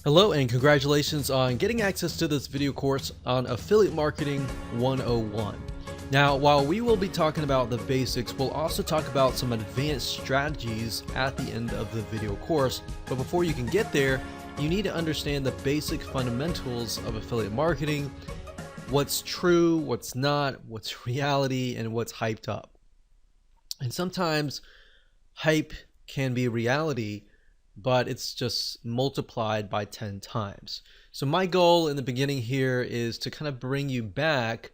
Hello and congratulations on getting access to this video course on Affiliate Marketing 101. Now, while we will be talking about the basics, we'll also talk about some advanced strategies at the end of the video course. But before you can get there, you need to understand the basic fundamentals of affiliate marketing, what's true, what's not, what's reality, and what's hyped up. And sometimes hype can be reality, but it's just multiplied by 10 times. So my goal in the beginning here is to kind of bring you back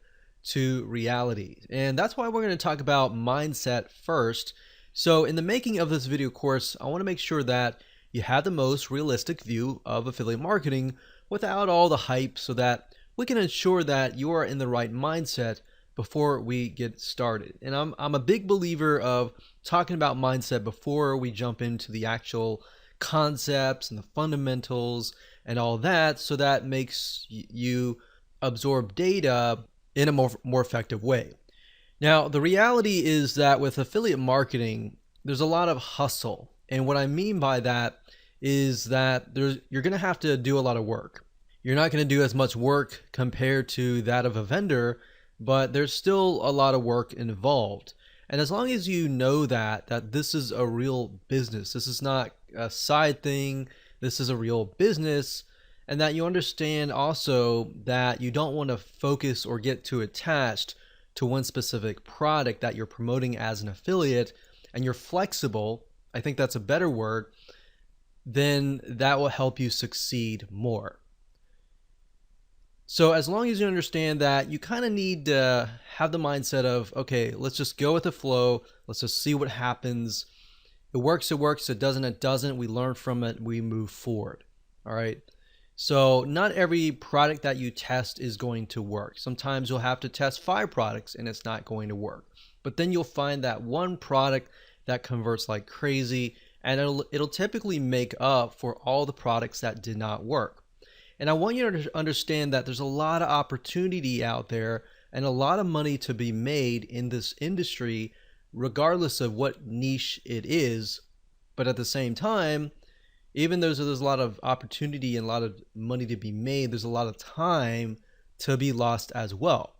to reality. And that's why we're going to talk about mindset first. So in the making of this video course, I want to make sure that you have the most realistic view of affiliate marketing without all the hype, so that we can ensure that you are in the right mindset before we get started. And I'm a big believer of talking about mindset before we jump into the actual concepts and the fundamentals and all that, so that makes you absorb data in a more effective way. Now, the reality is that with affiliate marketing, there's a lot of hustle. And what I mean by that is that you're going to have to do a lot of work. You're not going to do as much work compared to that of a vendor, but there's still a lot of work involved. And as long as you know that this is a real business, this is not a side thing, this is a real business, and that you understand also that you don't want to focus or get too attached to one specific product that you're promoting as an affiliate, and you're flexible, I think that's a better word, then that will help you succeed more. So as long as you understand that, you kind of need to have the mindset of, okay, let's just go with the flow. Let's just see what happens. It works, it doesn't, it doesn't. We learn from it, we move forward. All right. So not every product that you test is going to work. Sometimes you'll have to test 5 products and it's not going to work. But then you'll find that one product that converts like crazy, and it'll typically make up for all the products that did not work. And I want you to understand that there's a lot of opportunity out there and a lot of money to be made in this industry, regardless of what niche it is. But at the same time, even though there's a lot of opportunity and a lot of money to be made, there's a lot of time to be lost as well.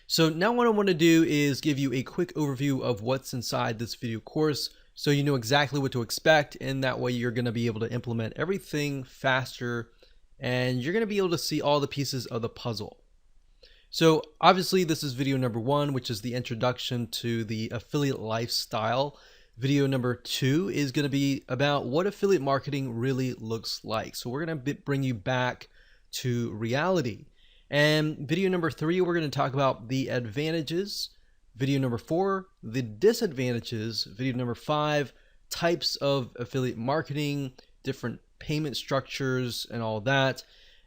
So now what I want to do is give you a quick overview of what's inside this video course, so you know exactly what to expect, and that way you're going to be able to implement everything faster, and you're going to be able to see all the pieces of the puzzle. So obviously this is video number 1, which is the introduction to the affiliate lifestyle. Video number 2 is going to be about what affiliate marketing really looks like. So we're going to bring you back to reality. And video number 3, we're going to talk about the advantages. Video number 4, the disadvantages. Video number 5, types of affiliate marketing, different payment structures and all that.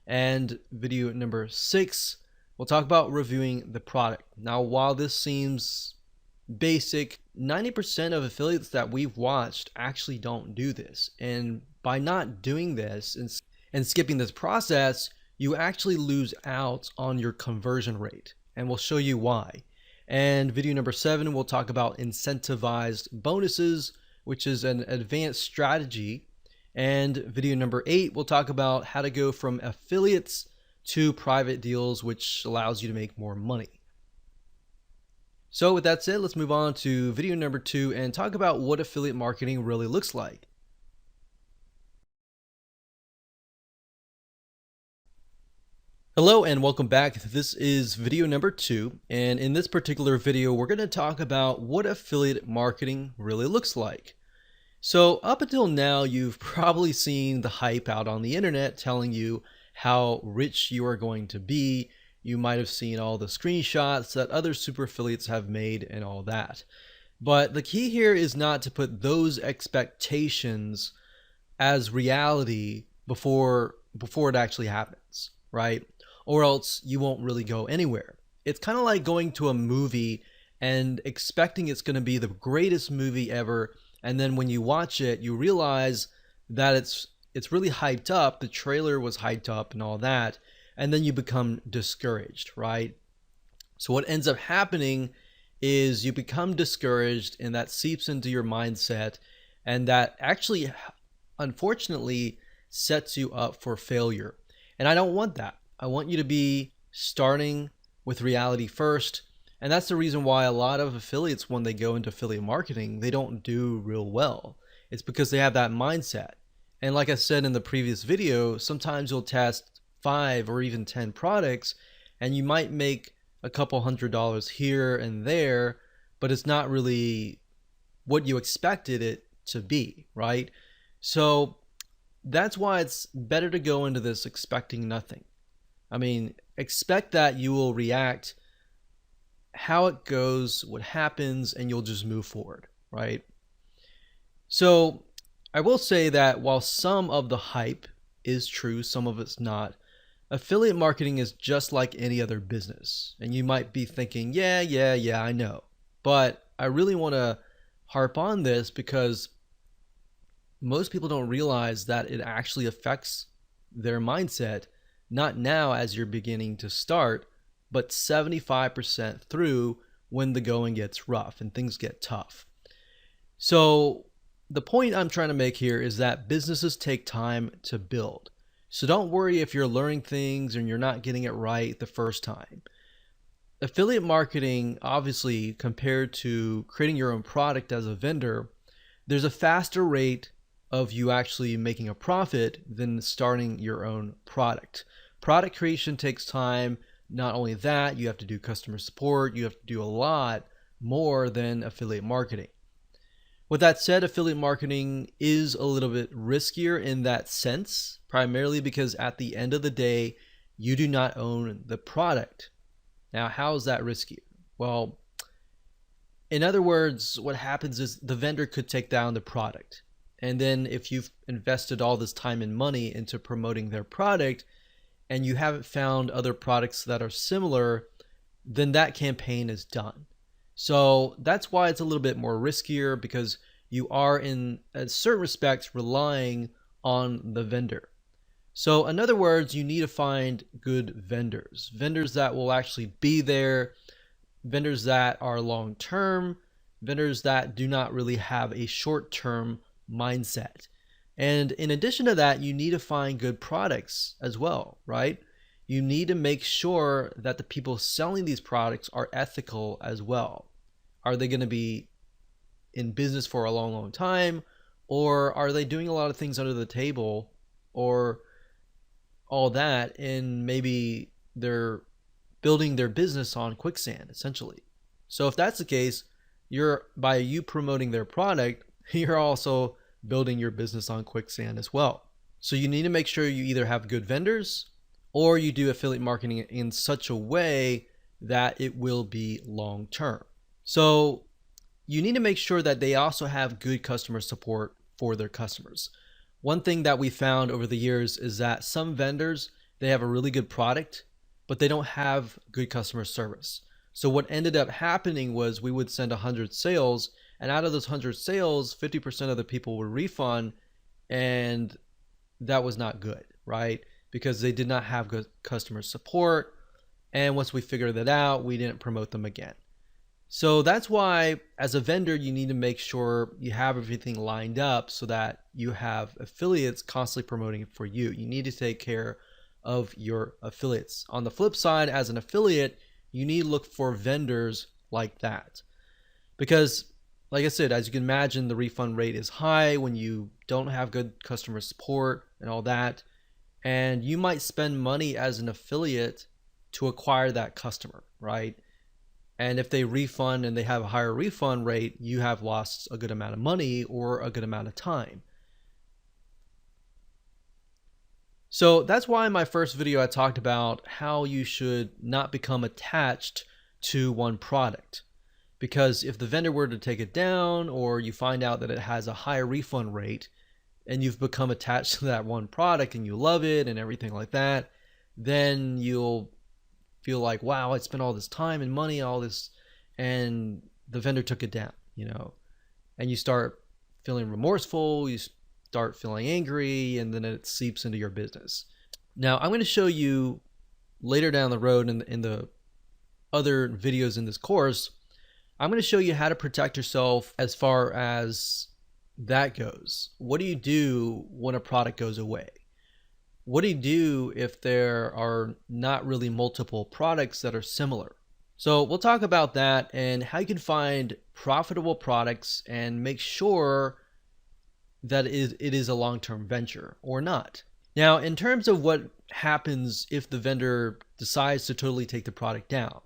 And video number 6, we'll talk about reviewing the product. Now, while this seems basic, 90% of affiliates that we've watched actually don't do this. And by not doing this and skipping this process, you actually lose out on your conversion rate. And we'll show you why. And video number 7, we'll talk about incentivized bonuses, which is an advanced strategy. And video number 8, we'll talk about how to go from affiliates to private deals, which allows you to make more money. So with that said, let's move on to video number 2 and talk about what affiliate marketing really looks like. Hello and welcome back. This is video number 2, and in this particular video, we're going to talk about what affiliate marketing really looks like. So up until now, you've probably seen the hype out on the internet telling you how rich you are going to be. You might have seen all the screenshots that other super affiliates have made and all that. But the key here is not to put those expectations as reality before it actually happens, right? Or else you won't really go anywhere. It's kind of like going to a movie and expecting it's going to be the greatest movie ever, and then when you watch it, you realize that it's really hyped up. The trailer was hyped up and all that, and then you become discouraged, right? So what ends up happening is you become discouraged, and that seeps into your mindset, and that actually, unfortunately, sets you up for failure. And I don't want that. I want you to be starting with reality first. And that's the reason why a lot of affiliates, when they go into affiliate marketing, they don't do real well. It's because they have that mindset. And like I said in the previous video, sometimes you'll test 5 or even 10 products and you might make a couple $100 here and there, but it's not really what you expected it to be, right? So that's why it's better to go into this expecting nothing. I mean, expect that you will react how it goes, what happens, and you'll just move forward, right? So I will say that while some of the hype is true, some of it's not, affiliate marketing is just like any other business. And you might be thinking, yeah, I know. But I really want to harp on this because most people don't realize that it actually affects their mindset, not now as you're beginning to start, but 75% through when the going gets rough and things get tough. So the point I'm trying to make here is that businesses take time to build. So don't worry if you're learning things and you're not getting it right the first time. Affiliate marketing, obviously, compared to creating your own product as a vendor, there's a faster rate of you actually making a profit than starting your own product. Product creation takes time. Not only that, you have to do customer support. You have to do a lot more than affiliate marketing. With that said, affiliate marketing is a little bit riskier in that sense, primarily because at the end of the day, you do not own the product. Now, how is that riskier? Well, in other words, what happens is the vendor could take down the product. And then if you've invested all this time and money into promoting their product and you haven't found other products that are similar, then that campaign is done. So that's why it's a little bit more riskier, because you are in certain respects relying on the vendor. So in other words, you need to find good vendors that will actually be there, vendors that are long-term, vendors that do not really have a short-term mindset. And in addition to that, you need to find good products as well, right? You need to make sure that the people selling these products are ethical as well. Are they going to be in business for a long time? Or are they doing a lot of things under the table or all that, and maybe they're building their business on quicksand, essentially? So if that's the case, by you promoting their product, you're also building your business on quicksand as well. So you need to make sure you either have good vendors or you do affiliate marketing in such a way that it will be long term. So you need to make sure that they also have good customer support for their customers. One thing that we found over the years is that some vendors, they have a really good product, but they don't have good customer service. So what ended up happening was we would send 100 sales, and out of those 100 sales, 50% of the people would refund, and that was not good, right? Because they did not have good customer support. And once we figured that out, we didn't promote them again. So that's why as a vendor, you need to make sure you have everything lined up so that you have affiliates constantly promoting it for you. You need to take care of your affiliates. On the flip side, as an affiliate, you need to look for vendors like that. Because like I said, as you can imagine, the refund rate is high when you don't have good customer support and all that. And you might spend money as an affiliate to acquire that customer, right? And if they refund and they have a higher refund rate, you have lost a good amount of money or a good amount of time. So that's why in my first video, I talked about how you should not become attached to one product. Because if the vendor were to take it down, or you find out that it has a higher refund rate and you've become attached to that one product and you love it and everything like that, then you'll feel like, wow, I spent all this time and money, all this, and the vendor took it down, and you start feeling remorseful, you start feeling angry, and then it seeps into your business. Now, I'm going to show you later down the road in the other videos in this course, I'm going to show you how to protect yourself as far as that goes. What do you do when a product goes away? what do you do if there are not really multiple products that are similar? So we'll talk about that and how you can find profitable products and make sure that it is a long-term venture or not. Now, in terms of what happens if the vendor decides to totally take the product down,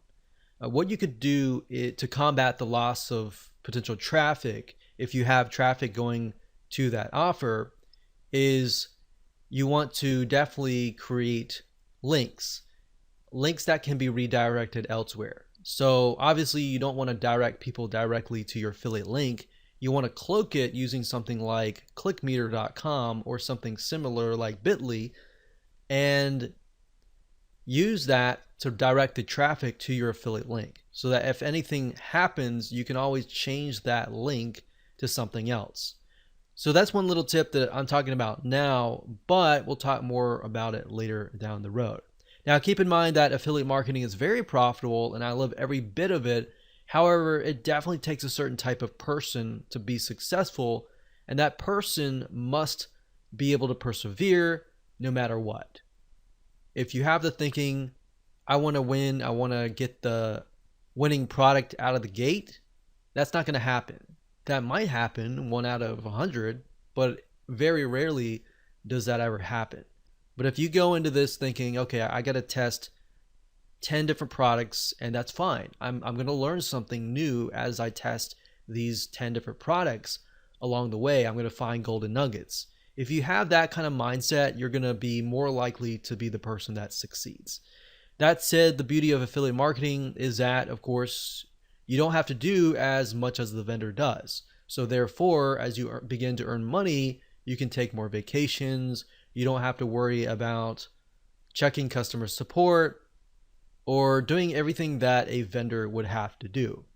what you could do to combat the loss of potential traffic, if you have traffic going to that offer, is you want to definitely create links, links that can be redirected elsewhere. So obviously you don't want to direct people directly to your affiliate link. You want to cloak it using something like clickmeter.com or something similar like Bitly, and use that to direct the traffic to your affiliate link so that if anything happens, you can always change that link to something else. So that's one little tip that I'm talking about now, but we'll talk more about it later down the road. Now, keep in mind that affiliate marketing is very profitable and I love every bit of it. However, it definitely takes a certain type of person to be successful, and that person must be able to persevere no matter what. If you have the thinking, I want to win, I want to get the winning product out of the gate, that's not going to happen. That might happen 1 out of 100, but very rarely does that ever happen. But if you go into this thinking, okay, I got to test 10 different products and that's fine. I'm going to learn something new as I test these 10 different products along the way. I'm going to find golden nuggets. If you have that kind of mindset, you're going to be more likely to be the person that succeeds. That said, the beauty of affiliate marketing is that, of course, you don't have to do as much as the vendor does. So therefore, as you begin to earn money, you can take more vacations. You don't have to worry about checking customer support or doing everything that a vendor would have to do.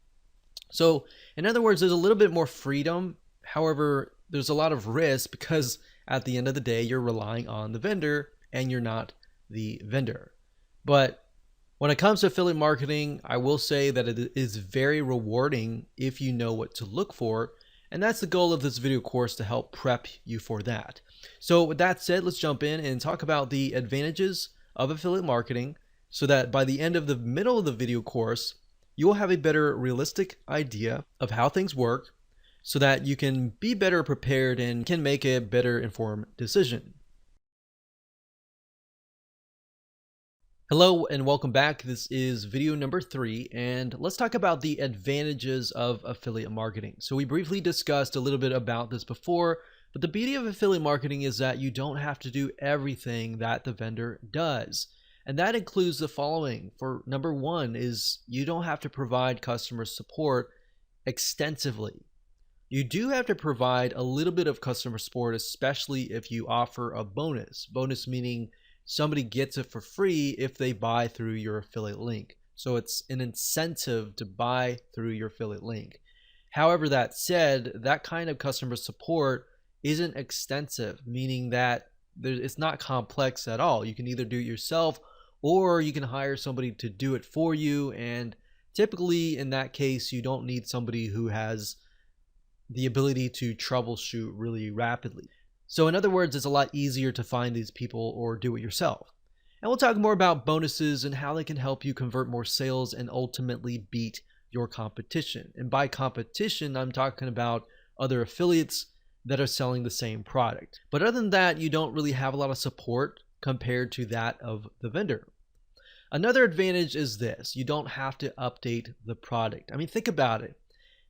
So in other words, there's a little bit more freedom. However, there's a lot of risk because at the end of the day, you're relying on the vendor and you're not the vendor. But when it comes to affiliate marketing, I will say that it is very rewarding if you know what to look for. And that's the goal of this video course, to help prep you for that. So with that said, let's jump in and talk about the advantages of affiliate marketing so that by the end of the middle of the video course, you will have a better realistic idea of how things work so that you can be better prepared and can make a better informed decision. Hello and welcome back. This is video number 3, and let's talk about the advantages of affiliate marketing. So we briefly discussed a little bit about this before, but the beauty of affiliate marketing is that you don't have to do everything that the vendor does. And that includes the following. For number 1 is you don't have to provide customer support extensively. You do have to provide a little bit of customer support, especially if you offer a bonus. Bonus meaning somebody gets it for free if they buy through your affiliate link. So it's an incentive to buy through your affiliate link. However, that said, that kind of customer support isn't extensive, meaning that it's not complex at all. You can either do it yourself or you can hire somebody to do it for you. And typically in that case, you don't need somebody who has the ability to troubleshoot really rapidly. So in other words, it's a lot easier to find these people or do it yourself. And we'll talk more about bonuses and how they can help you convert more sales and ultimately beat your competition. And by competition, I'm talking about other affiliates that are selling the same product. But other than that, you don't really have a lot of support compared to that of the vendor. Another advantage is this: you don't have to update the product. I mean, think about it.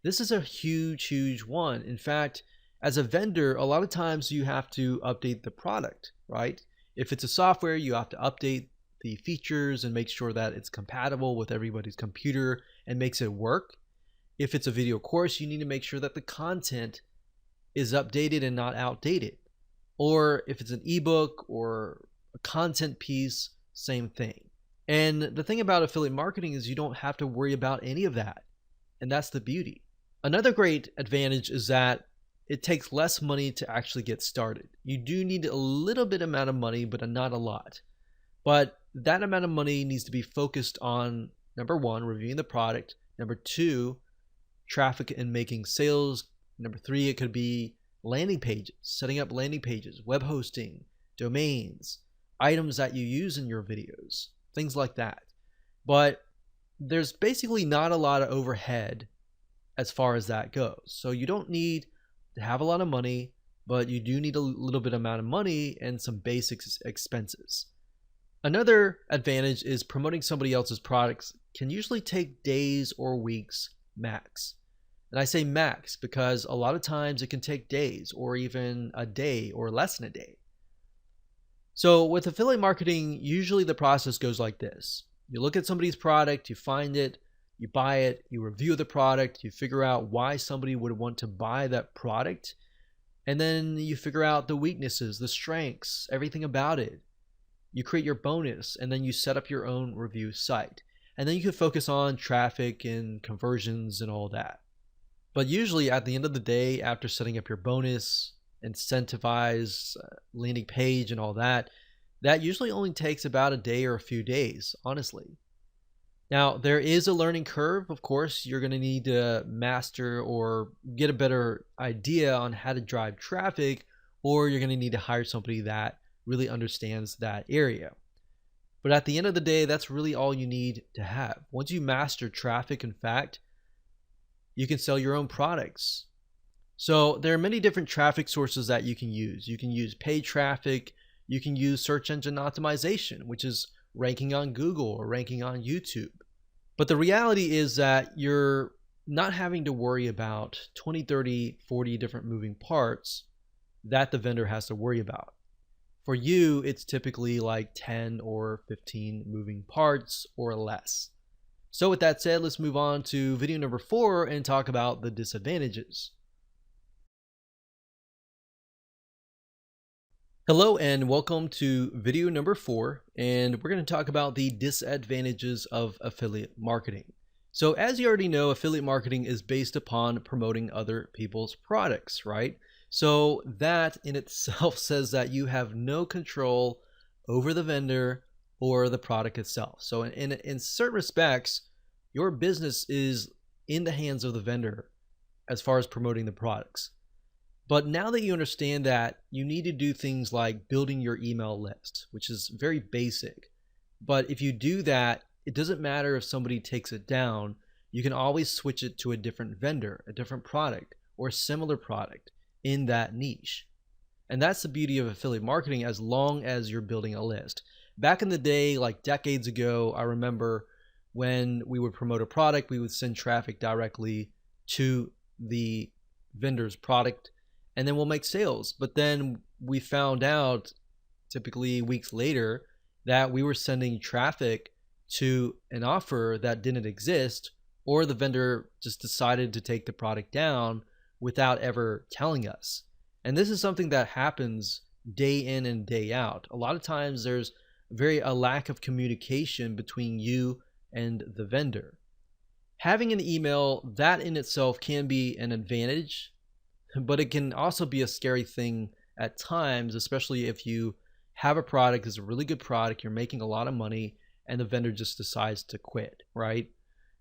This is a huge one. In fact, as a vendor, a lot of times you have to update the product, right? If it's a software, you have to update the features and make sure that it's compatible with everybody's computer and makes it work. If it's a video course, you need to make sure that the content is updated and not outdated. Or if it's an ebook or a content piece, same thing. And the thing about affiliate marketing is you don't have to worry about any of that. And that's the beauty. Another great advantage is that it takes less money to actually get started. You do need a little bit amount of money, but not a lot. But that amount of money needs to be focused on, number 1, reviewing the product. Number 2, traffic and making sales. Number 3, it could be landing pages, setting up landing pages, web hosting, domains, items that you use in your videos, things like that. But there's basically not a lot of overhead as far as that goes. So you don't need to have a lot of money, but you do need a little bit amount of money and some basic expenses. Another advantage is promoting somebody else's products can usually take days or weeks max. And I say max because a lot of times it can take days or even a day or less than a day. So with affiliate marketing, usually the process goes like this. You look at somebody's product, you find it, you buy it, you review the product, you figure out why somebody would want to buy that product, and then you figure out the weaknesses, the strengths, everything about it. You create your bonus, and then you set up your own review site. And then you can focus on traffic and conversions and all that. But usually at the end of the day, after setting up your bonus, incentivize, landing page and all that, that usually only takes about a day or a few days, honestly. Now, there is a learning curve. Of course, you're going to need to master or get a better idea on how to drive traffic, or you're going to need to hire somebody that really understands that area. But at the end of the day, that's really all you need to have. Once you master traffic, in fact, you can sell your own products. So there are many different traffic sources that you can use. You can use paid traffic. You can use search engine optimization, which is ranking on Google or ranking on YouTube. But the reality is that you're not having to worry about 20, 30, 40 different moving parts that the vendor has to worry about. For you, it's typically like 10 or 15 moving parts or less. So with that said, let's move on to video number 4 and talk about the disadvantages. Hello and welcome to video number 4, and we're going to talk about the disadvantages of affiliate marketing. So as you already know, affiliate marketing is based upon promoting other people's products, right? So that in itself says that you have no control over the vendor or the product itself. So in certain respects, your business is in the hands of the vendor as far as promoting the products. But now that you understand that, you need to do things like building your email list, which is very basic. But if you do that, it doesn't matter if somebody takes it down. You can always switch it to a different vendor, a different product, or a similar product in that niche. And that's the beauty of affiliate marketing, as long as you're building a list. Back in the day, like decades ago, I remember when we would promote a product, we would send traffic directly to the vendor's product, and then we'll make sales. But then we found out, typically weeks later, that we were sending traffic to an offer that didn't exist, or the vendor just decided to take the product down without ever telling us. And this is something that happens day in and day out. A lot of times there's a lack of communication between you and the vendor. Having an email, that in itself can be an advantage, but it can also be a scary thing at times, especially if you have a product that's a really good product, you're making a lot of money, and the vendor just decides to quit, right?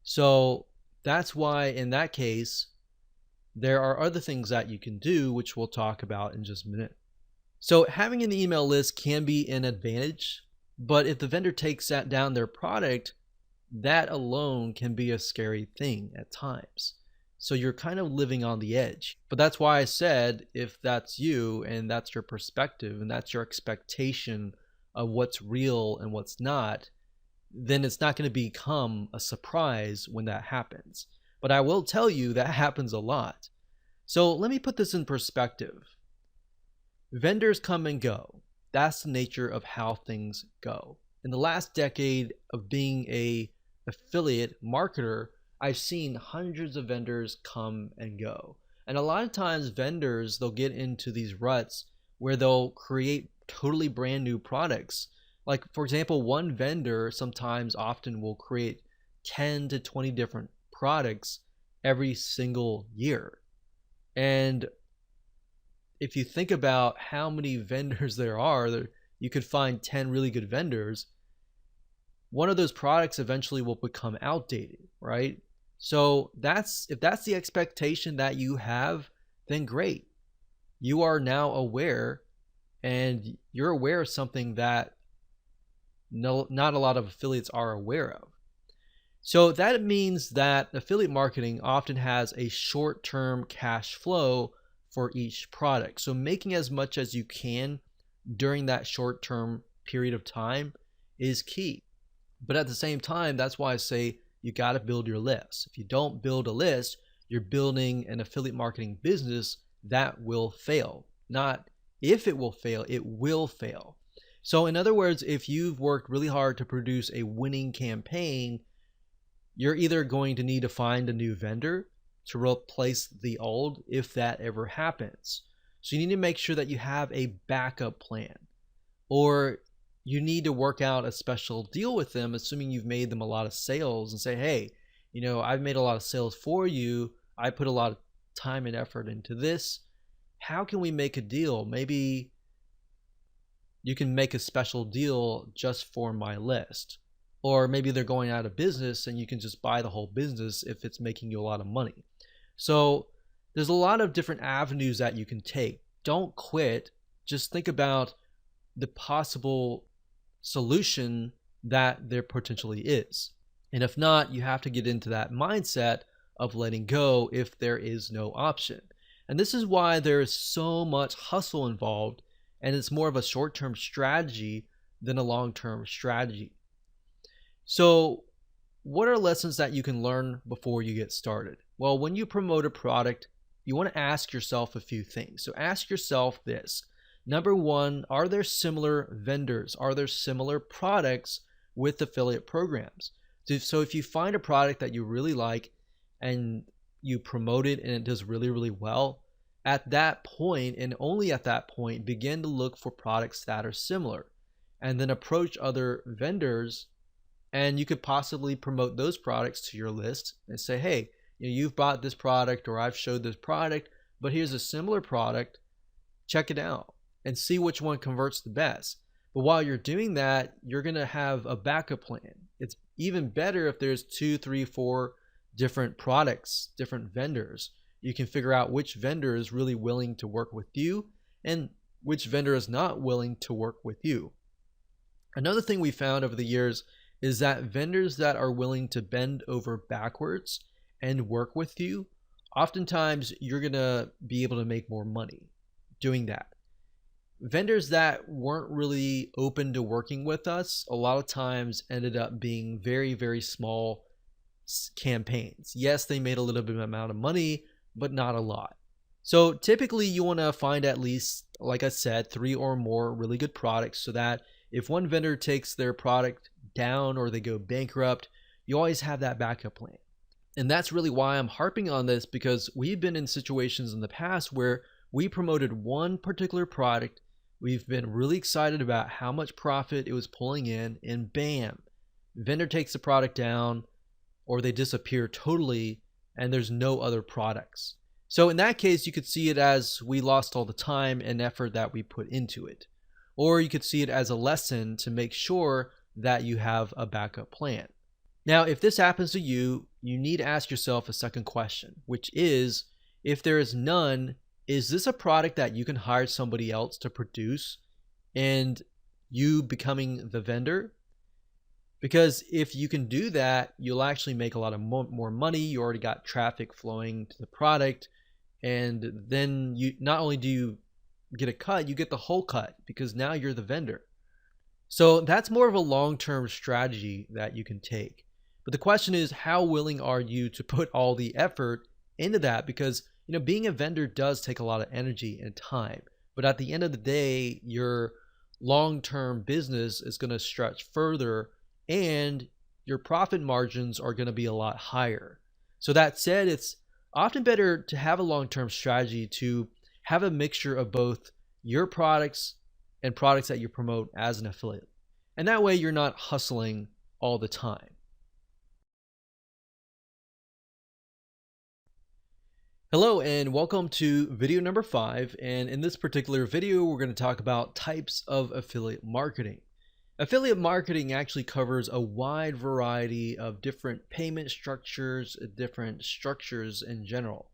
So that's why in that case, there are other things that you can do, which we'll talk about in just a minute. So having an email list can be an advantage, but if the vendor takes down their product, that alone can be a scary thing at times. So you're kind of living on the edge. But that's why I said, if that's you and that's your perspective and that's your expectation of what's real and what's not, then it's not going to become a surprise when that happens. But I will tell you that happens a lot. So let me put this in perspective. Vendors come and go. That's the nature of how things go. In the last decade of being an affiliate marketer, I've seen hundreds of vendors come and go. And a lot of times vendors, they'll get into these ruts where they'll create totally brand new products. Like, for example, one vendor often will create 10 to 20 different products every single year. And if you think about how many vendors there are, you could find 10 really good vendors. One of those products eventually will become outdated, right? So if that's the expectation that you have, then great. You are now aware, and you're aware of something that not a lot of affiliates are aware of. So that means that affiliate marketing often has a short-term cash flow for each product. So making as much as you can during that short-term period of time is key. But at the same time, that's why I say you got to build your list. If you don't build a list, you're building an affiliate marketing business that will fail. Not if it will fail, it will fail. So in other words, if you've worked really hard to produce a winning campaign, you're either going to need to find a new vendor to replace the old if that ever happens. So you need to make sure that you have a backup plan, or you need to work out a special deal with them, assuming you've made them a lot of sales, and say, hey, I've made a lot of sales for you. I put a lot of time and effort into this. How can we make a deal? Maybe you can make a special deal just for my list. Or maybe they're going out of business and you can just buy the whole business if it's making you a lot of money. So there's a lot of different avenues that you can take. Don't quit. Just think about the possible solution that there potentially is. And if not, you have to get into that mindset of letting go if there is no option. And this is why there is so much hustle involved, and it's more of a short-term strategy than a long-term strategy. So what are lessons that you can learn before you get started? Well, when you promote a product, you want to ask yourself a few things. So ask yourself this. Number one, are there similar vendors? Are there similar products with affiliate programs? So if you find a product that you really like and you promote it and it does really, really well, at that point, and only at that point, begin to look for products that are similar, and then approach other vendors. And you could possibly promote those products to your list and say, hey, you've bought this product, or I've showed this product, but here's a similar product. Check it out and see which one converts the best. But while you're doing that, you're going to have a backup plan. It's even better if there's 2, 3, 4 different products, different vendors. You can figure out which vendor is really willing to work with you and which vendor is not willing to work with you. Another thing we found over the years is that vendors that are willing to bend over backwards and work with you, oftentimes you're going to be able to make more money doing that. Vendors that weren't really open to working with us a lot of times ended up being very, very small campaigns. Yes, they made a little bit of amount of money, but not a lot. So typically you want to find at least, like I said, 3 or more really good products, so that if one vendor takes their product down or they go bankrupt, you always have that backup plan. And that's really why I'm harping on this, because we've been in situations in the past where we promoted one particular product, we've been really excited about how much profit it was pulling in, and bam, vendor takes the product down or they disappear totally and there's no other products. So in that case, you could see it as we lost all the time and effort that we put into it. Or you could see it as a lesson to make sure that you have a backup plan. Now, if this happens to you, you need to ask yourself a second question, which is, if there is none, is this a product that you can hire somebody else to produce and you becoming the vendor? Because if you can do that, you'll actually make a lot of more money. You already got traffic flowing to the product, and then you not only do you get a cut, you get the whole cut, because now you're the vendor. So that's more of a long-term strategy that you can take. But the question is, how willing are you to put all the effort into that? Because being a vendor does take a lot of energy and time. But at the end of the day, your long-term business is going to stretch further, and your profit margins are going to be a lot higher. So that said, it's often better to have a long-term strategy, to have a mixture of both your products and products that you promote as an affiliate. And that way you're not hustling all the time. Hello and welcome to video number 5. And in this particular video, we're going to talk about types of affiliate marketing. Affiliate marketing actually covers a wide variety of different payment structures, different structures in general.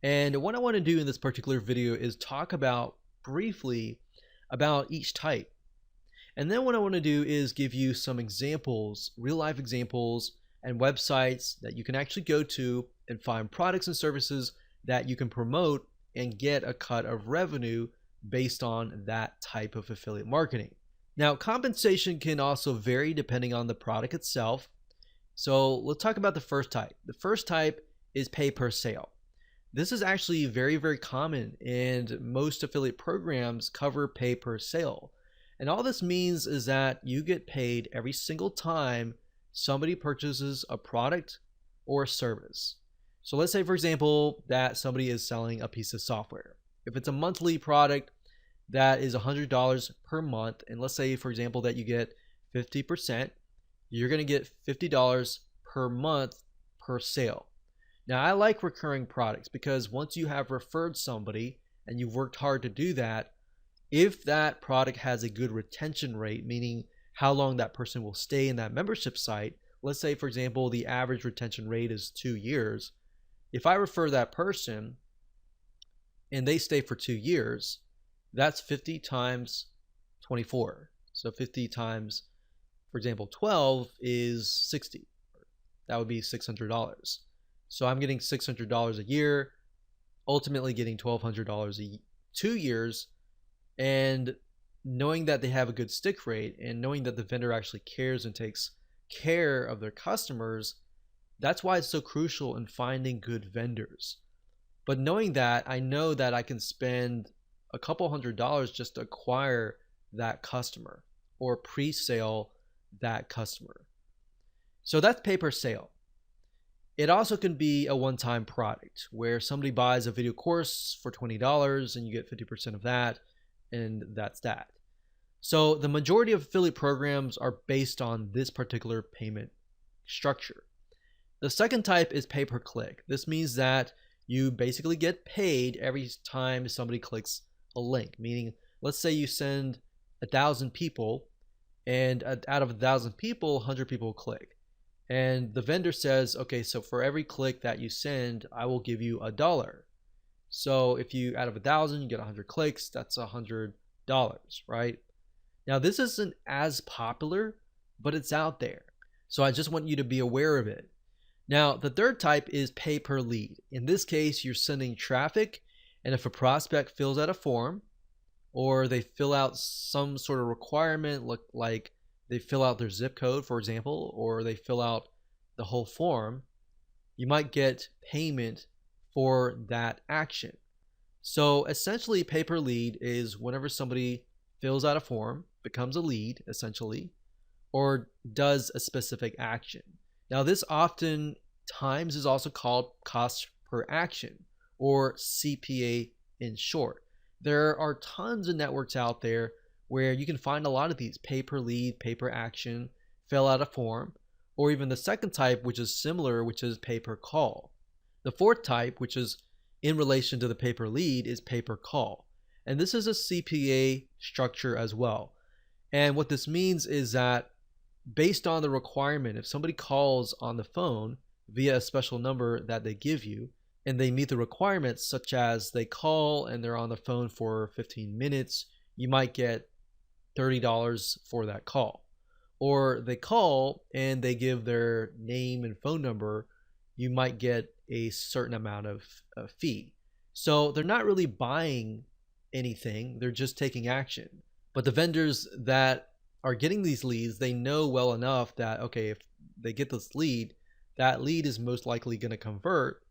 And what I want to do in this particular video is talk about briefly about each type. And then what I want to do is give you some examples, real life examples, and websites that you can actually go to and find products and services that you can promote and get a cut of revenue based on that type of affiliate marketing. Now, compensation can also vary depending on the product itself. So let's talk about the first type. The first type is pay per sale. This is actually very, very common, and most affiliate programs cover pay per sale. And all this means is that you get paid every single time somebody purchases a product or a service. So let's say, for example, that somebody is selling a piece of software. If it's a monthly product, that is $100 per month. And let's say, for example, that you get 50%, you're going to get $50 per month per sale. Now, I like recurring products because once you have referred somebody and you've worked hard to do that, if that product has a good retention rate, meaning how long that person will stay in that membership site, let's say, for example, the average retention rate is 2 years. If I refer that person and they stay for 2 years, that's 50 times 24. So 50 times, for example, 12 is 60. That would be $600. So I'm getting $600 a year, ultimately getting $1,200 2 years. And knowing that they have a good stick rate and knowing that the vendor actually cares and takes care of their customers, that's why it's so crucial in finding good vendors. But knowing that, I know that I can spend a couple $100s just to acquire that customer or pre-sale that customer. So that's pay per sale. It also can be a one-time product where somebody buys a video course for $20 and you get 50% of that, and that's that. So the majority of affiliate programs are based on this particular payment structure. The second type is pay per click. This means that you basically get paid every time somebody clicks a link, meaning let's say you send 1,000 people and out of 1,000 people, 100 people click. And the vendor says, okay, so for every click that you send, I will give you $1. So if you, out of 1,000, you get 100 clicks, that's $100, right? Now this isn't as popular, but it's out there. So I just want you to be aware of it. Now the third type is pay per lead. In this case, you're sending traffic, and if a prospect fills out a form or they fill out some sort of requirement, like they fill out their zip code, for example, or they fill out the whole form, you might get payment for that action. So essentially, pay per lead is whenever somebody fills out a form, becomes a lead essentially, or does a specific action. Now this often times is also called cost per action, or CPA in short. There are tons of networks out there where you can find a lot of these: pay per lead, pay per action, fill out a form, or even the second type, which is similar, which is pay per call. The fourth type, which is in relation to the pay per lead, is pay per call. And this is a CPA structure as well. And what this means is that based on the requirement, if somebody calls on the phone via a special number that they give you, and they meet the requirements, such as they call and they're on the phone for 15 minutes, you might get $30 for that call. Or they call and they give their name and phone number, you might get a certain amount of fee. So they're not really buying anything, they're just taking action. But the vendors that are getting these leads, they know well enough that, okay, if they get this lead, that lead is most likely going to convert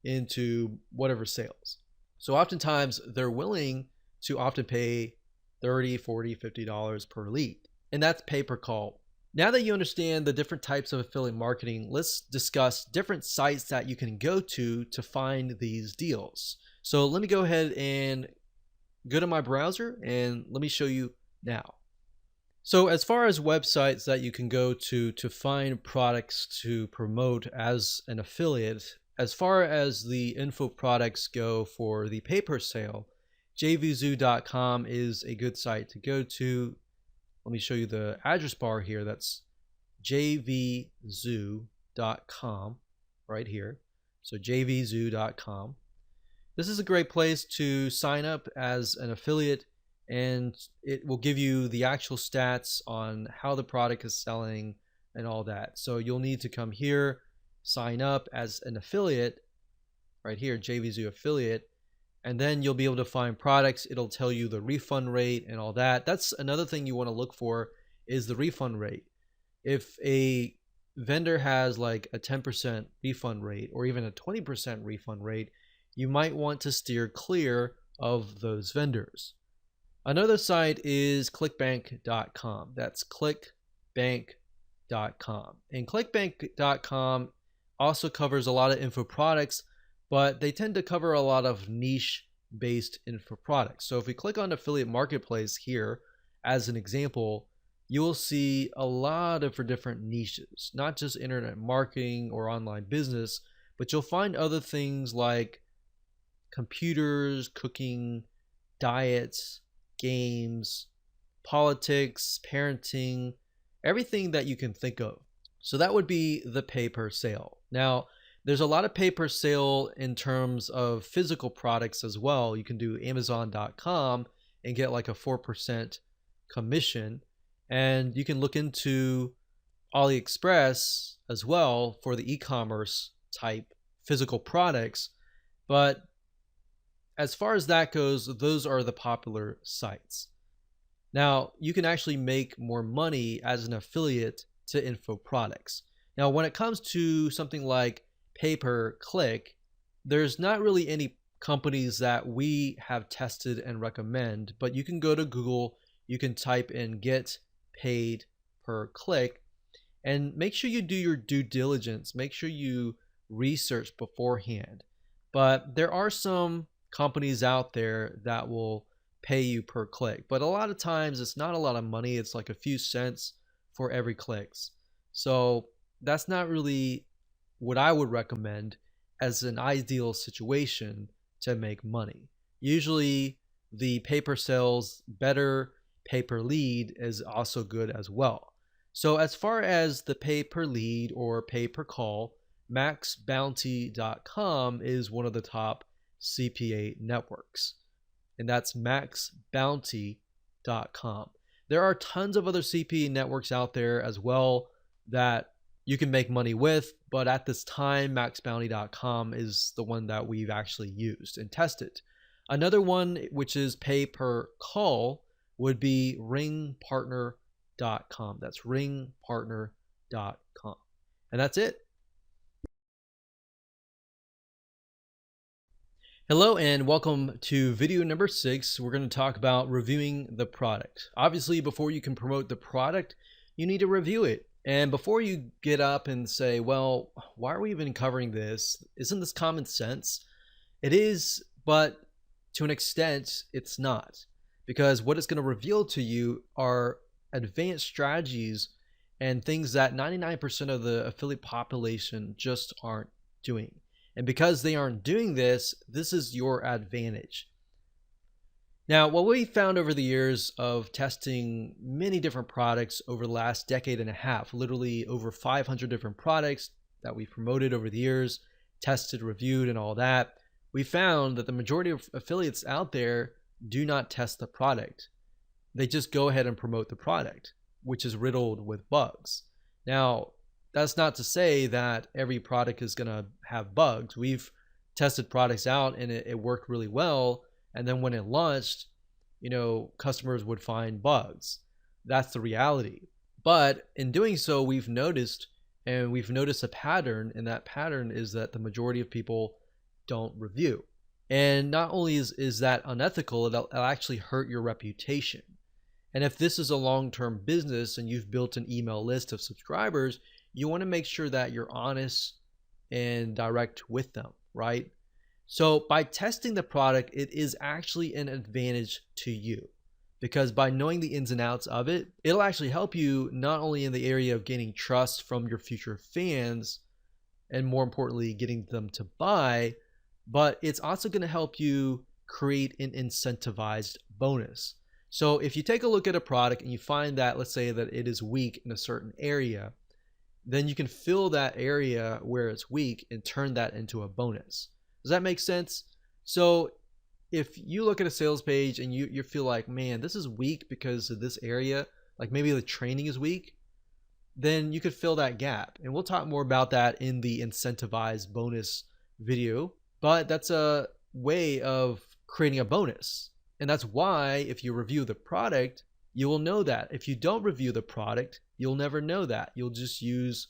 into whatever sales. So oftentimes they're willing to often pay $30, $40, $50 per lead. And that's pay per call. Now that you understand the different types of affiliate marketing, let's discuss different sites that you can go to find these deals. So let me go ahead and go to my browser and let me show you now. So as far as websites that you can go to find products to promote as an affiliate, as far as the info products go for the pay per sale, jvzoo.com is a good site to go to. Let me show you the address bar here. That's jvzoo.com right here. So jvzoo.com. This is a great place to sign up as an affiliate and it will give you the actual stats on how the product is selling and all that. So you'll need to come here, sign up as an affiliate right here, JVZoo affiliate, and then you'll be able to find products. It'll tell you the refund rate and all that. That's another thing you want to look for, is the refund rate. If a vendor has like a 10% refund rate or even a 20% refund rate, you might want to steer clear of those vendors. Another site is clickbank.com. That's clickbank.com. And clickbank.com also covers a lot of info products, but they tend to cover a lot of niche based info products. So if we click on affiliate marketplace here as an example, you will see a lot of different niches, not just internet marketing or online business, but you'll find other things like computers, cooking, diets, games, politics, parenting, everything that you can think of. So that would be the pay per sale. Now, there's a lot of pay per sale in terms of physical products as well. You can do Amazon.com and get like a 4% commission. And you can look into AliExpress as well for the e-commerce type physical products. But as far as that goes, those are the popular sites. Now, you can actually make more money as an affiliate to info products. Now, when it comes to something like pay-per-click, there's not really any companies that we have tested and recommend, but you can go to Google, you can type in get paid per click, and make sure you do your due diligence. Make sure you research beforehand. But there are some companies out there that will pay you per click, but a lot of times it's not a lot of money. It's like a few cents for every clicks. So that's not really what I would recommend as an ideal situation to make money. Usually the pay per sales, better pay per lead is also good as well. So as far as the pay per lead or pay per call, maxbounty.com is one of the top CPA networks, and that's maxbounty.com. There are tons of other CPA networks out there as well that you can make money with, but at this time, maxbounty.com is the one that we've actually used and tested. Another one, which is pay per call, would be ringpartner.com. That's ringpartner.com. And that's it. Hello and welcome to video number 6. We're going to talk about reviewing the product. Obviously, before you can promote the product, you need to review it. And before you get up and say, well, why are we even covering this? Isn't this common sense? It is, but to an extent, it's not. Because what it's going to reveal to you are advanced strategies and things that 99% of the affiliate population just aren't doing. And because they aren't doing this, this is your advantage. Now, what we found over the years of testing many different products over the last decade and a half, literally over 500 different products that we promoted over the years, tested, reviewed, and all that, we found that the majority of affiliates out there do not test the product. They just go ahead and promote the product, which is riddled with bugs. Now, that's not to say that every product is going to have bugs. We've tested products out and it worked really well. And then when it launched, customers would find bugs. That's the reality. But in doing so, we've noticed a pattern, and that pattern is that the majority of people don't review. And not only is that unethical, it'll actually hurt your reputation. And if this is a long-term business and you've built an email list of subscribers, you want to make sure that you're honest and direct with them, right? So by testing the product, it is actually an advantage to you, because by knowing the ins and outs of it, it'll actually help you not only in the area of gaining trust from your future fans, and more importantly, getting them to buy, but it's also going to help you create an incentivized bonus. So if you take a look at a product and you find that, let's say that it is weak in a certain area, then you can fill that area where it's weak and turn that into a bonus. Does that make sense? So if you look at a sales page and you feel like, man, this is weak because of this area, like maybe the training is weak, then you could fill that gap. And we'll talk more about that in the incentivized bonus video, but that's a way of creating a bonus. And that's why if you review the product, you will know that. If you don't review the product, you'll never know that. You'll just use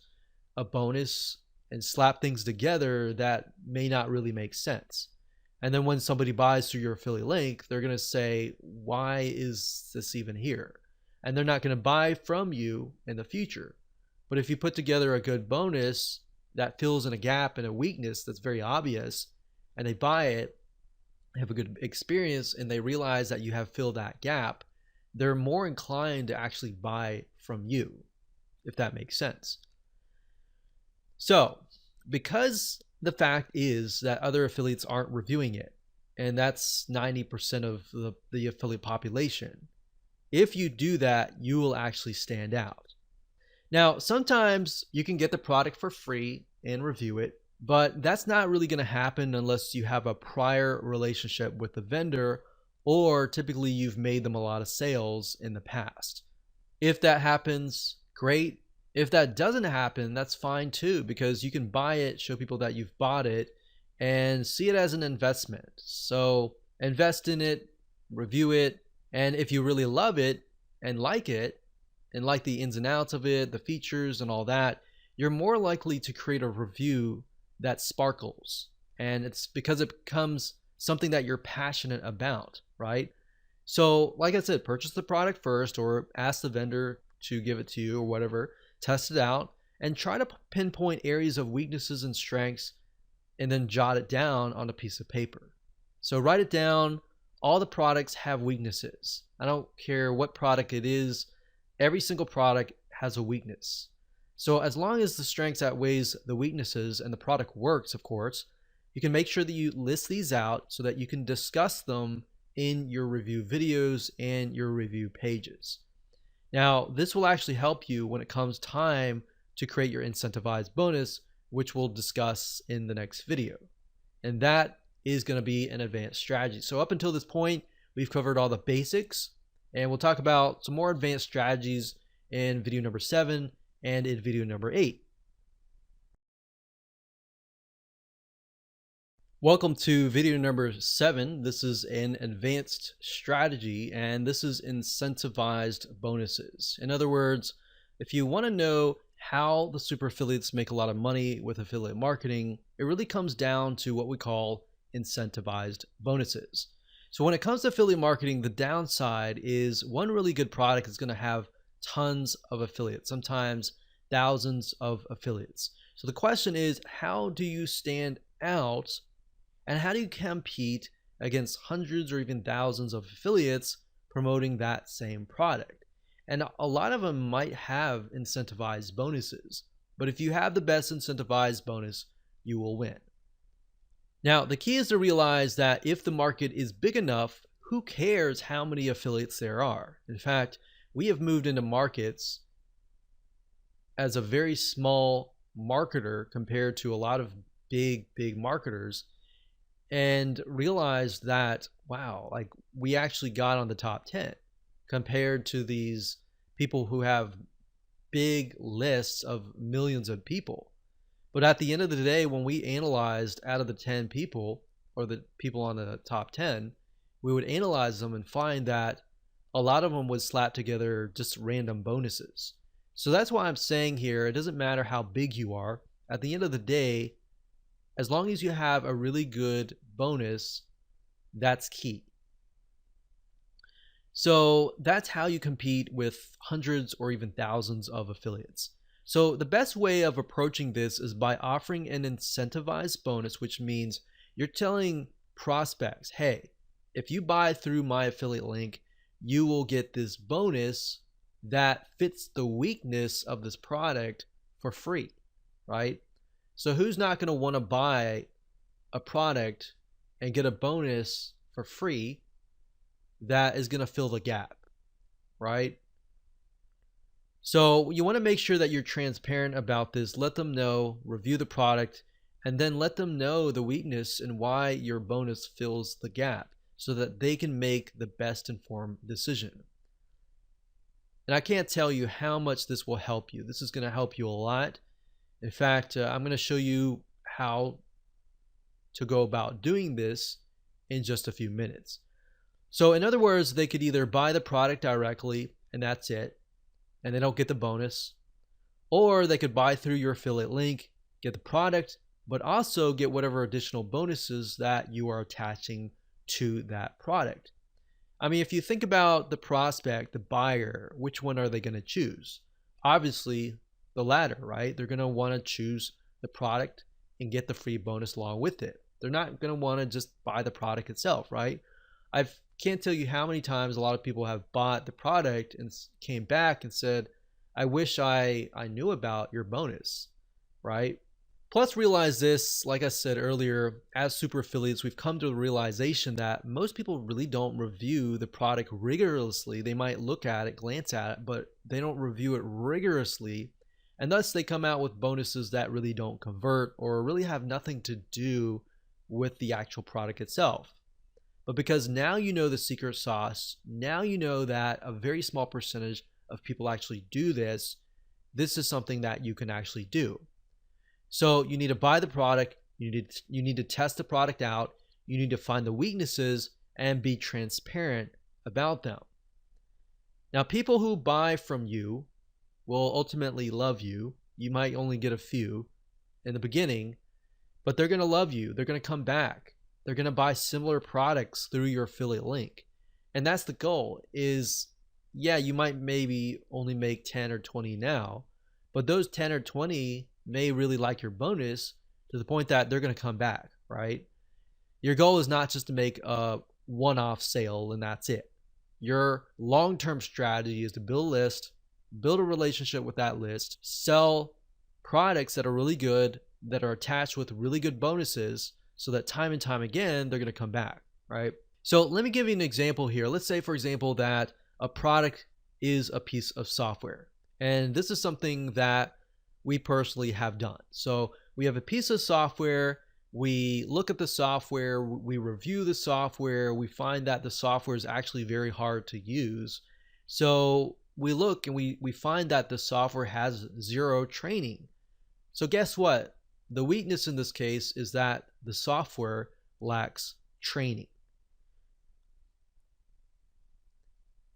a bonus and slap things together that may not really make sense. And then when somebody buys through your affiliate link, they're going to say, why is this even here? And they're not going to buy from you in the future. But if you put together a good bonus that fills in a gap and a weakness that's very obvious, and they buy it, have a good experience, and they realize that you have filled that gap, they're more inclined to actually buy from you, if that makes sense. So, because the fact is that other affiliates aren't reviewing it, and that's 90% of the affiliate population, if you do that, you will actually stand out. Now, sometimes you can get the product for free and review it, but that's not really going to happen unless you have a prior relationship with the vendor, or typically you've made them a lot of sales in the past. If that happens, great. If that doesn't happen, that's fine too, because you can buy it, show people that you've bought it, and see it as an investment. So invest in it, review it, and if you really love it and like the ins and outs of it, the features and all that, you're more likely to create a review that sparkles. And it's because it becomes something that you're passionate about, right? So like I said, purchase the product first, or ask the vendor to give it to you or whatever, test it out, and try to pinpoint areas of weaknesses and strengths, and then jot it down on a piece of paper. So write it down. All the products have weaknesses. I don't care what product it is. Every single product has a weakness. So as long as the strengths outweighs the weaknesses and the product works, of course, you can make sure that you list these out so that you can discuss them in your review videos and your review pages. Now, this will actually help you when it comes time to create your incentivized bonus, which we'll discuss in the next video. And that is going to be an advanced strategy. So up until this point, we've covered all the basics, and we'll talk about some more advanced strategies in video number 7 and in video number 8. Welcome to video number 7. This is an advanced strategy, and this is incentivized bonuses. In other words, if you want to know how the super affiliates make a lot of money with affiliate marketing, it really comes down to what we call incentivized bonuses. So when it comes to affiliate marketing, the downside is one really good product is going to have tons of affiliates, sometimes thousands of affiliates. So the question is, how do you stand out? And how do you compete against hundreds or even thousands of affiliates promoting that same product? And a lot of them might have incentivized bonuses, but if you have the best incentivized bonus, you will win. Now, the key is to realize that if the market is big enough, who cares how many affiliates there are? In fact, we have moved into markets as a very small marketer compared to a lot of big marketers, and realized that, wow, like we actually got on the top 10 compared to these people who have big lists of millions of people. But at the end of the day, when we analyzed out of the 10 people, or the people on the top 10, we would analyze them and find that a lot of them would slap together just random bonuses. So that's why I'm saying here, it doesn't matter how big you are. At the end of the day, as long as you have a really good bonus, that's key. So that's how you compete with hundreds or even thousands of affiliates. So the best way of approaching this is by offering an incentivized bonus, which means you're telling prospects, hey, if you buy through my affiliate link, you will get this bonus that fits the weakness of this product for free, right? So who's not going to want to buy a product and get a bonus for free that is going to fill the gap, right? So you want to make sure that you're transparent about this. Let them know, review the product, and then let them know the weakness and why your bonus fills the gap. so that they can make the best informed decision. And I can't tell you how much this will help you. This is going to help you a lot. In fact, I'm going to show you how to go about doing this in just a few minutes. So in other words, they could either buy the product directly and that's it, and they don't get the bonus, or they could buy through your affiliate link, get the product, but also get whatever additional bonuses that you are attaching to that product. I mean, if you think about the prospect, the buyer, which one are they going to choose? Obviously, the latter, right? They're going to want to choose the product and get the free bonus along with it. They're not going to want to just buy the product itself, right? I can't tell you how many times a lot of people have bought the product and came back and said, I wish I knew about your bonus, right? Plus, realize this, like I said earlier, as super affiliates, we've come to the realization that most people really don't review the product rigorously. They might look at it, glance at it, but they don't review it rigorously. And thus they come out with bonuses that really don't convert or really have nothing to do with the actual product itself. But because now you know the secret sauce, now you know that a very small percentage of people actually do this, this is something that you can actually do. So you need to buy the product, you need to test the product out, you need to find the weaknesses and be transparent about them. Now, people who buy from you will ultimately love you. You might only get a few in the beginning, but they're going to love you. They're going to come back. They're going to buy similar products through your affiliate link. And that's the goal is, yeah, you might maybe only make 10 or 20 now, but those 10 or 20 may really like your bonus to the point that they're going to come back, right? Your goal is not just to make a one-off sale and that's it. Your long-term strategy is to build a list, build a relationship with that list, sell products that are really good, that are attached with really good bonuses so that time and time again, they're going to come back, right? So let me give you an example here. Let's say, for example, that a product is a piece of software. And this is something that we personally have done. So we have a piece of software, we look at the software, we review the software, we find that the software is actually very hard to use. So we look and we find that the software has zero training. So guess what? The weakness in this case is that the software lacks training.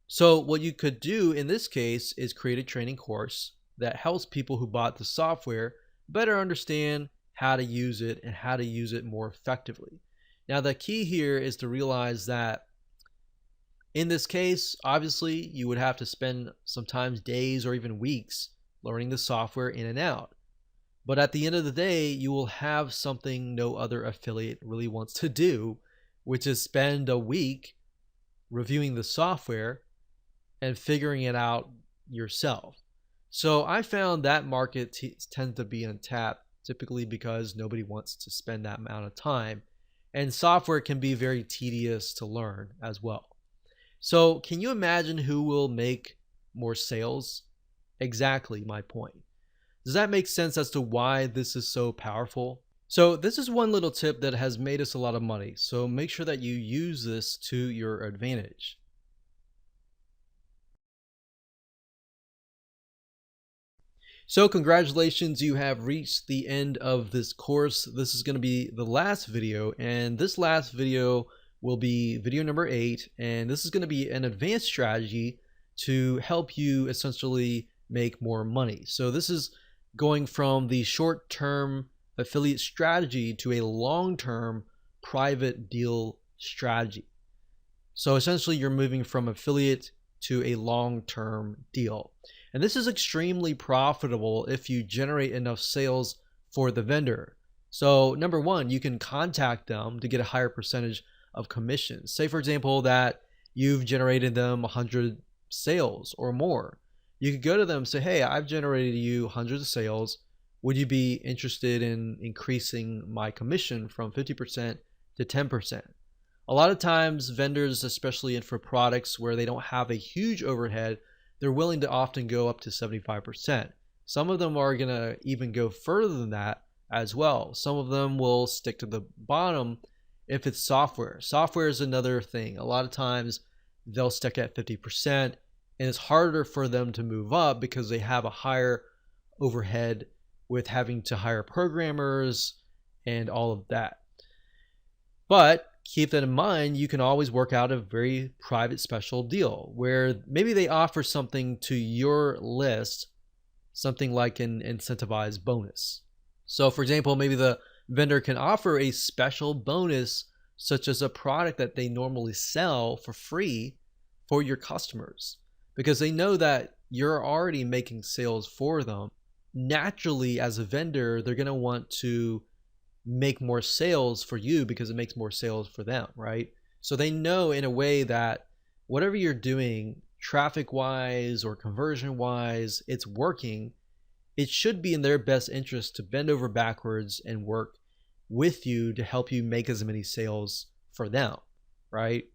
So what you could do in this case is create a training course that helps people who bought the software better understand how to use it and how to use it more effectively. Now, the key here is to realize that in this case, obviously, you would have to spend sometimes days or even weeks learning the software in and out. But at the end of the day, you will have something no other affiliate really wants to do, which is spend a week reviewing the software and figuring it out yourself. So I found that market tends to be untapped, typically because nobody wants to spend that amount of time. And software can be very tedious to learn as well. So can you imagine who will make more sales? Exactly my point. Does that make sense as to why this is so powerful? So this is one little tip that has made us a lot of money. So make sure that you use this to your advantage. So congratulations, you have reached the end of this course. This is going to be the last video, and this last video will be video number 8, and this is going to be an advanced strategy to help you essentially make more money. So this is going from the short-term affiliate strategy to a long-term private deal strategy. So essentially you're moving from affiliate to a long-term deal. And this is extremely profitable if you generate enough sales for the vendor. So number one, you can contact them to get a higher percentage of commission. Say for example that you've generated them 100 sales or more. You could go to them and say, hey, I've generated you hundreds of sales. Would you be interested in increasing my commission from 50% to 10%? A lot of times vendors, especially for products where they don't have a huge overhead, they're willing to often go up to 75%. Some of them are going to even go further than that as well. Some of them will stick to the bottom If it's software, software is another thing. A lot of times they'll stick at 50%, and it's harder for them to move up because they have a higher overhead with having to hire programmers and all of that. But keep that in mind, you can always work out a very private special deal where maybe they offer something to your list, something like an incentivized bonus. So for example, maybe the vendor can offer a special bonus such as a product that they normally sell for free for your customers because they know that you're already making sales for them. Naturally, as a vendor, they're going to want to make more sales for you because it makes more sales for them, right? So they know in a way that whatever you're doing, traffic wise or conversion wise, it's working. It should be in their best interest to bend over backwards and work with you to help you make as many sales for them, right?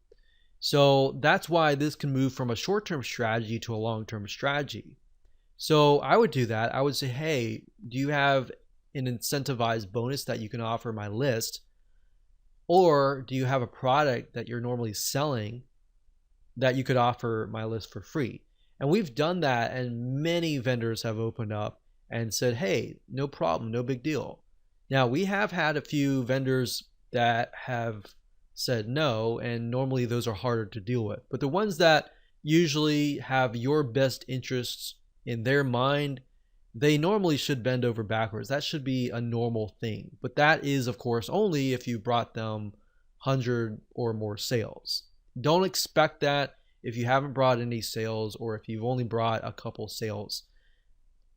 So that's why this can move from a short-term strategy to a long-term strategy. So I would do that. I would say, hey, do you have an incentivized bonus that you can offer my list? Or do you have a product that you're normally selling that you could offer my list for free? And we've done that, and many vendors have opened up and said, hey, no problem, no big deal. Now, we have had a few vendors that have said no, and normally those are harder to deal with. But the ones that usually have your best interests in their mind, they normally should bend over backwards. That should be a normal thing. But that is, of course, only if you brought them 100 or more sales. Don't expect that if you haven't brought any sales or if you've only brought a couple sales.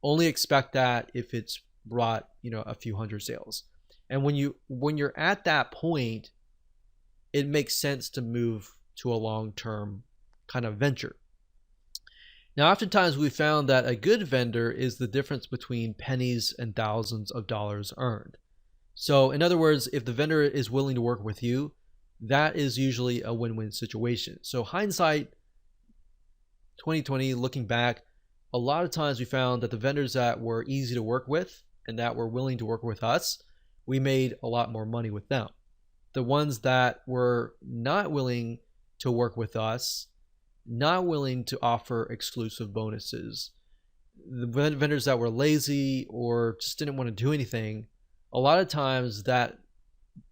Only expect that if it's brought, a few hundred sales. And when you're at that point, it makes sense to move to a long-term kind of venture. Now, oftentimes we found that a good vendor is the difference between pennies and thousands of dollars earned. So in other words, if the vendor is willing to work with you, that is usually a win-win situation. So hindsight 2020, looking back, a lot of times we found that the vendors that were easy to work with and that were willing to work with us, we made a lot more money with them. The ones that were not willing to work with us, not willing to offer exclusive bonuses, the vendors that were lazy or just didn't want to do anything, a lot of times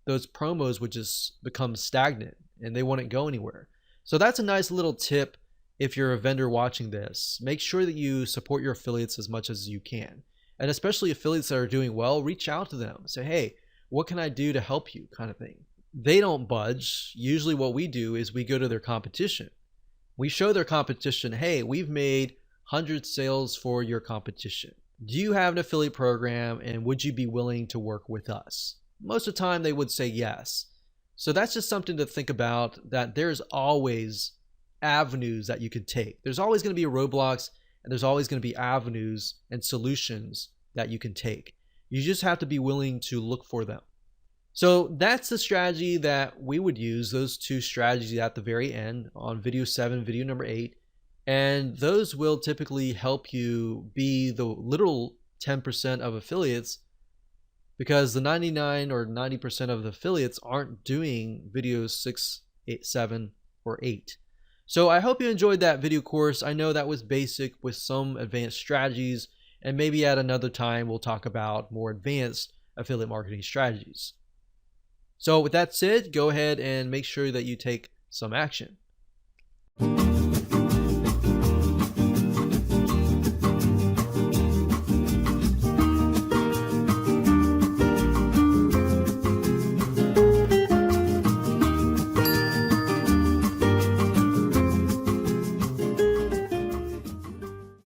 those promos would just become stagnant and they wouldn't go anywhere. So that's a nice little tip. If you're a vendor watching this, make sure that you support your affiliates as much as you can. And especially affiliates that are doing well, reach out to them. Say, hey, what can I do to help you, kind of thing. They don't budge. Usually what we do is we go to their competition. We show their competition, hey, we've made 100 sales for your competition. Do you have an affiliate program and would you be willing to work with us? Most of the time they would say yes. So that's just something to think about, that there's always avenues that you can take. There's always going to be roadblocks and there's always going to be avenues and solutions that you can take. You just have to be willing to look for them. So that's the strategy that we would use, those two strategies at the very end on video 7, video number 8. And those will typically help you be the literal 10% of affiliates, because the 99 or 90% of the affiliates aren't doing videos 6, 8, 7, or 8. So I hope you enjoyed that video course. I know that was basic with some advanced strategies, and maybe at another time we'll talk about more advanced affiliate marketing strategies. So with that said, go ahead and make sure that you take some action.